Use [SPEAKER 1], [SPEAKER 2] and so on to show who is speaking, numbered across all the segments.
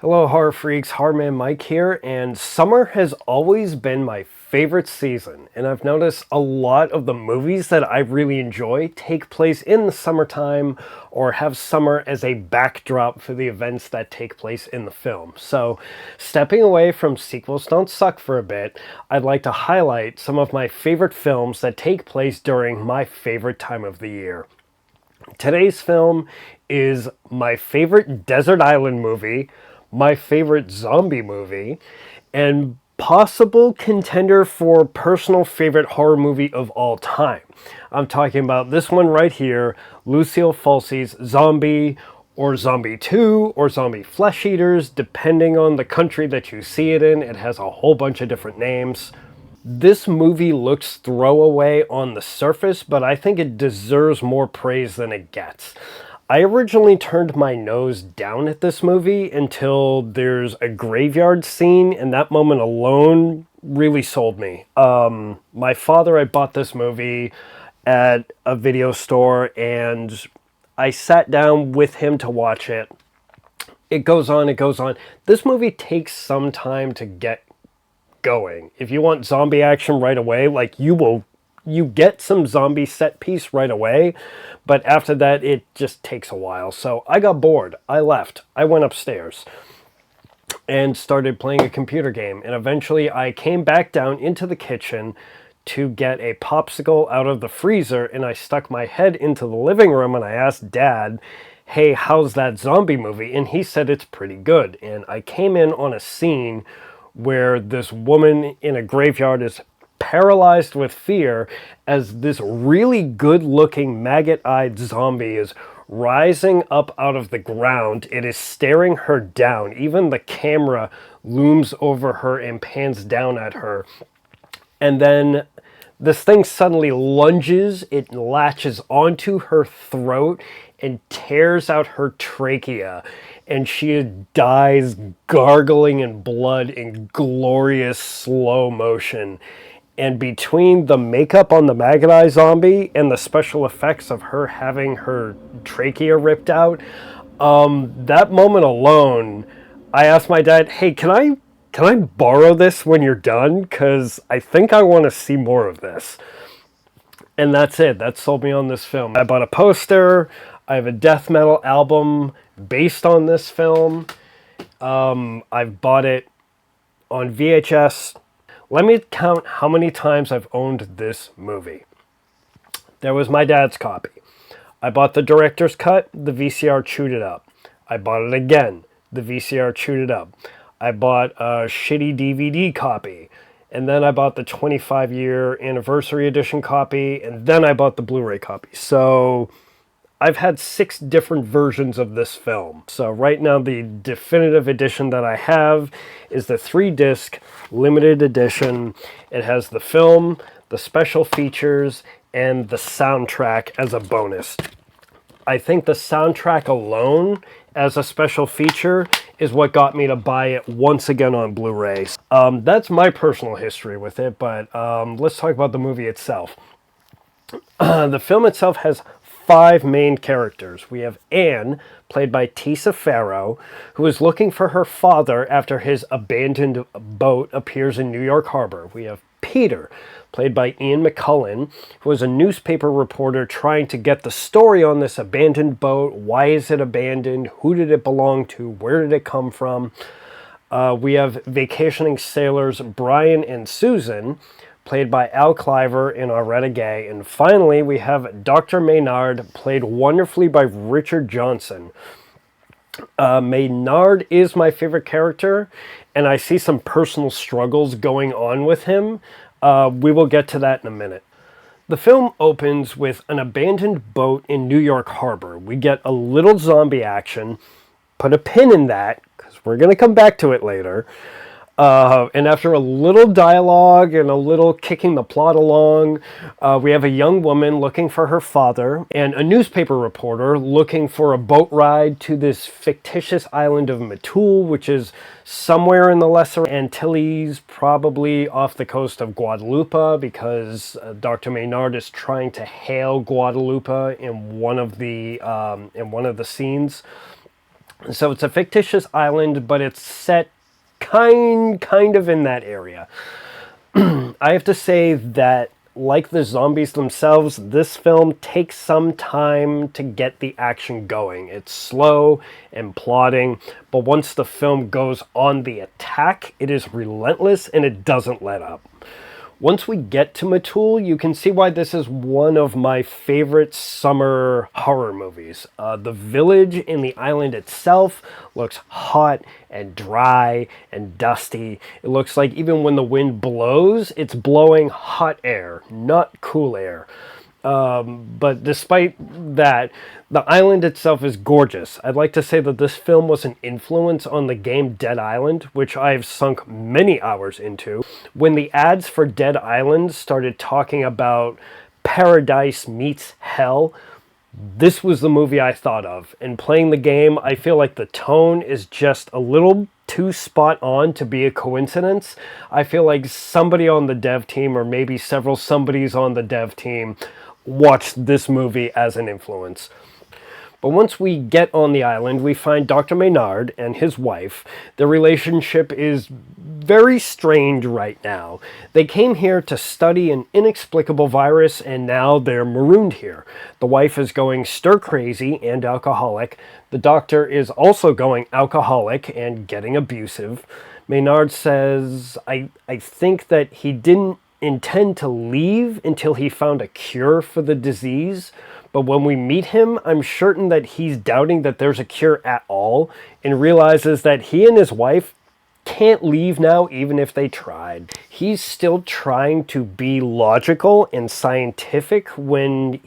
[SPEAKER 1] Hello, horror freaks. Horrorman Mike here, and summer has always been my favorite season, and I've noticed a lot of the movies that I really enjoy take place in the summertime or have summer as a backdrop for the events that take place in the film. So, stepping away from sequels don't suck for a bit, I'd like to highlight some of my favorite films that take place during my favorite time of the year. Today's film is my favorite desert island movie, my favorite zombie movie, and possible contender for personal favorite horror movie of all time. I'm talking about this one right here, Lucio Fulci's Zombie, or Zombie 2, or Zombie Flesh Eaters, depending on the country that you see it in. It has a whole bunch of different names. This movie looks throwaway on the surface, but I think it deserves more praise than it gets. I originally turned my nose down at this movie until there's a graveyard scene, and that moment alone really sold me. My father, I bought this movie at a video store, and I sat down with him to watch it. It goes on, it goes on. This movie takes some time to get going. If you want zombie action right away, like you get some zombie set piece right away, but after that it just takes a while. So I got bored. I left. I went upstairs and started playing a computer game, and eventually I came back down into the kitchen to get a popsicle out of the freezer, and I stuck my head into the living room and I asked Dad, "Hey, how's that zombie movie?" And he said it's pretty good. And I came in on a scene where this woman in a graveyard is paralyzed with fear as this really good-looking maggot-eyed zombie is rising up out of the ground. It is staring her down. Even the camera looms over her and pans down at her. And then this thing suddenly lunges, it latches onto her throat and tears out her trachea, and she dies gargling in blood in glorious slow motion. And between the makeup on the Maggot Eye zombie and the special effects of her having her trachea ripped out, that moment alone, I asked my dad, "Hey, can I borrow this when you're done? Because I think I want to see more of this." And that's it. That sold me on this film. I bought a poster. I have a death metal album based on this film. I've bought it on VHS. Let me count how many times I've owned this movie. There was my dad's copy. I bought the director's cut. The VCR chewed it up. I bought it again. The VCR chewed it up. I bought a shitty DVD copy. And then I bought the 25-year anniversary edition copy. And then I bought the Blu-ray copy. So I've had 6 different versions of this film. So right now the definitive edition that I have is the 3-disc limited edition. It has the film, the special features, and the soundtrack as a bonus. I think the soundtrack alone as a special feature is what got me to buy it once again on Blu-ray. That's my personal history with it, but let's talk about the movie itself. The film itself has 5 main characters. We have Anne, played by Tisa Farrow, who is looking for her father after his abandoned boat appears in New York Harbor. We have Peter, played by Ian McCullen, who is a newspaper reporter trying to get the story on this abandoned boat. Why is it abandoned? Who did it belong to? Where did it come from? We have vacationing sailors Brian and Susan, played by Al Cliver and Aretta Gay. And finally, we have Dr. Maynard, played wonderfully by Richard Johnson. Maynard is my favorite character, and I see some personal struggles going on with him. We will get to that in a minute. The film opens with an abandoned boat in New York Harbor. We get a little zombie action. Put a pin in that, because we're going to come back to it later. And after a little dialogue and a little kicking the plot along, we have a young woman looking for her father and a newspaper reporter looking for a boat ride to this fictitious island of Matul, which is somewhere in the Lesser Antilles, probably off the coast of Guadalupe, because Dr. Maynard is trying to hail Guadalupe in one of the scenes. So it's a fictitious island, but it's set kind of in that area. I have to say that, like the zombies themselves, this film takes some time to get the action going. It's slow and plodding, but once the film goes on the attack, it is relentless and it doesn't let up. Once we get to Matul, you can see why this is one of my favorite summer horror movies. The village in the island itself looks hot and dry and dusty. It looks like even when the wind blows, it's blowing hot air, not cool air. But despite that, the island itself is gorgeous. I'd like to say that this film was an influence on the game Dead Island, which I've sunk many hours into. When the ads for Dead Island started talking about paradise meets hell, this was the movie I thought of. And playing the game, I feel like the tone is just a little too spot on to be a coincidence. I feel like somebody on the dev team, or maybe several somebodies on the dev team, watched this movie as an influence. But once we get on the island, we find Dr. Maynard and his wife. Their relationship is very strained right now. They came here to study an inexplicable virus, and now they're marooned here. The wife is going stir-crazy and alcoholic. The doctor is also going alcoholic and getting abusive. Maynard says, I think that he didn't intend to leave until he found a cure for the disease. But when we meet him, I'm certain that he's doubting that there's a cure at all and realizes that he and his wife can't leave now even if they tried. He's still trying to be logical and scientific when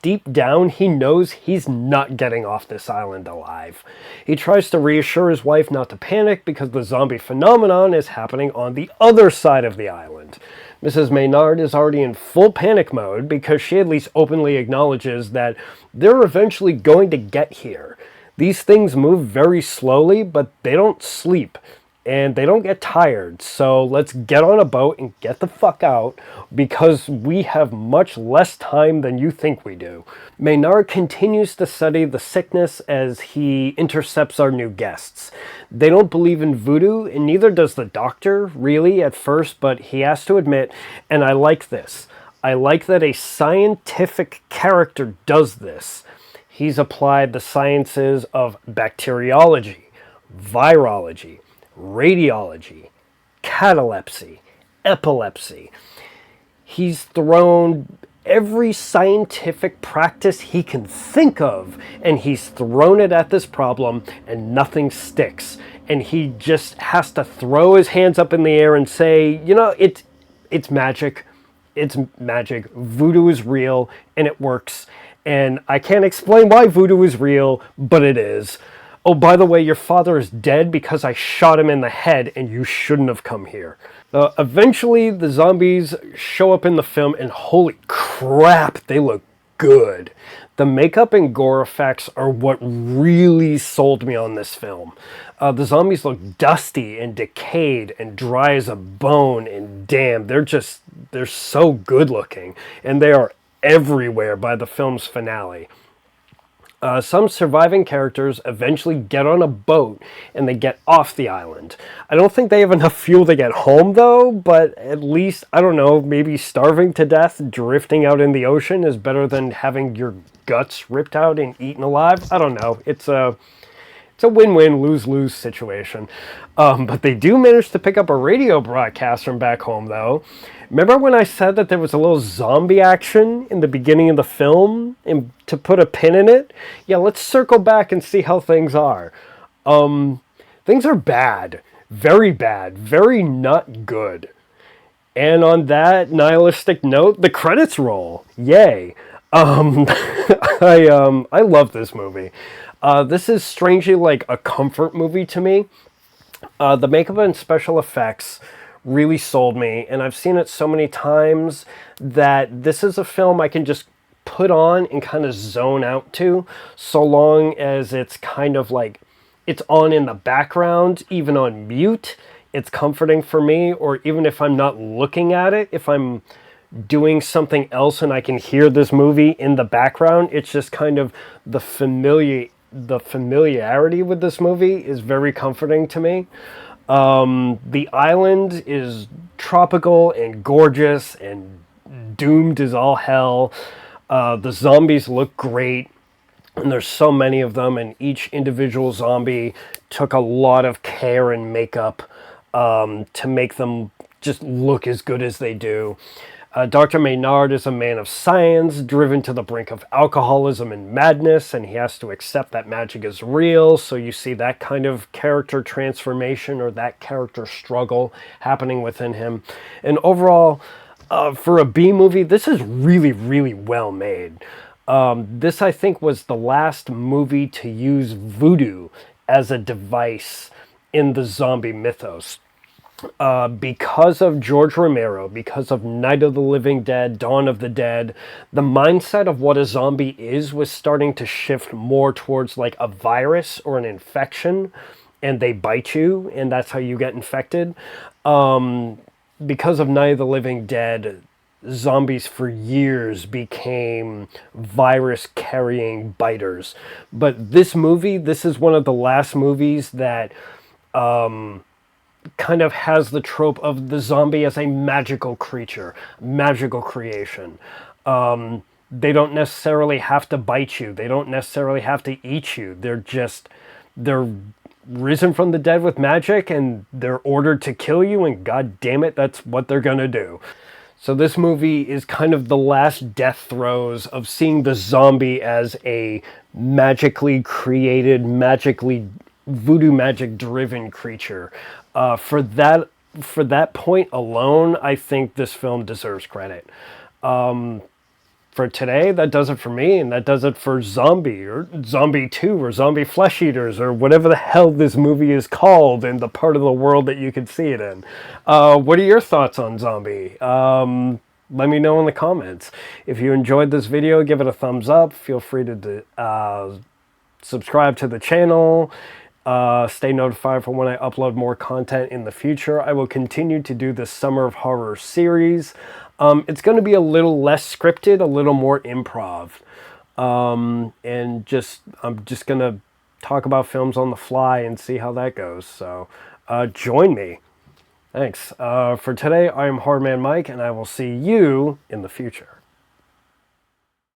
[SPEAKER 1] deep down he knows he's not getting off this island alive. He tries to reassure his wife not to panic because the zombie phenomenon is happening on the other side of the island. Mrs. Maynard is already in full panic mode because she at least openly acknowledges that they're eventually going to get here. These things move very slowly, but they don't sleep and they don't get tired. So let's get on a boat and get the fuck out because we have much less time than you think we do. Maynard continues to study the sickness as he intercepts our new guests. They don't believe in voodoo, and neither does the doctor, really, at first, but he has to admit, and I like this, I like that a scientific character does this. He's applied the sciences of bacteriology, virology, radiology, catalepsy, epilepsy. He's thrown every scientific practice he can think of, and he's thrown it at this problem, and nothing sticks. And he just has to throw his hands up in the air and say, you know, it's magic. It's magic. Voodoo is real, and it works. And I can't explain why voodoo is real, but it is. Oh, by the way, your father is dead because I shot him in the head, and you shouldn't have come here. Eventually, the zombies show up in the film, and holy crap, they look good. The makeup and gore effects are what really sold me on this film. The zombies look dusty and decayed and dry as a bone, and damn, they're so good looking, and they are everywhere by the film's finale. Some surviving characters eventually get on a boat and they get off the island. I don't think they have enough fuel to get home though, but at least, I don't know, maybe starving to death, drifting out in the ocean is better than having your guts ripped out and eaten alive. I don't know. It's a win-win, lose-lose situation. But they do manage to pick up a radio broadcast from back home though. Remember when I said that there was a little zombie action in the beginning of the film and to put a pin in it? Yeah, let's circle back and see how things are. Things are bad. Very not good. And on that nihilistic note, the credits roll. Yay. I love this movie. This is strangely like a comfort movie to me. The makeup and special effects really sold me, and I've seen it so many times that this is a film I can just put on and kind of zone out to, so long as it's kind of like it's on in the background, even on mute. It's comforting for me, or even if I'm not looking at it, if I'm doing something else and I can hear this movie in the background, it's just kind of the the familiarity with this movie is very comforting to me. The island is tropical and gorgeous and doomed as all hell. The zombies look great, and there's so many of them, and each individual zombie took a lot of care and makeup to make them just look as good as they do. Dr. Maynard is a man of science, driven to the brink of alcoholism and madness, and he has to accept that magic is real. So you see that kind of character transformation or that character struggle happening within him. And overall, for a B movie, this is really, really well made. This, I think, was the last movie to use voodoo as a device in the zombie mythos. Because of George Romero, because of Night of the Living Dead, Dawn of the Dead, the mindset of what a zombie is was starting to shift more towards like a virus or an infection, and they bite you, and that's how you get infected. Because of Night of the Living Dead, zombies for years became virus carrying biters. But this movie, this is one of the last movies that kind of has the trope of the zombie as a magical creature, magical creation. They don't necessarily have to bite you. They don't necessarily have to eat you. They're risen from the dead with magic, and they're ordered to kill you, and god damn it, that's what they're gonna do. So this movie is kind of the last death throes of seeing the zombie as a magically created, magically voodoo magic driven creature. For that point alone, I think this film deserves credit. For today, that does it for me, and that does it for Zombie, or Zombie 2, or Zombie Flesh Eaters, or whatever the hell this movie is called in the part of the world that you can see it in. What are your thoughts on Zombie? Let me know in the comments. If you enjoyed this video, give it a thumbs up. Feel free to subscribe to the channel. Stay notified for when I upload more content in the future. I will continue to do this Summer of Horror series. It's going to be a little less scripted, a little more improv. And I'm just going to talk about films on the fly and see how that goes. So join me. Thanks. For today, I am Hardman Mike, and I will see you in the future.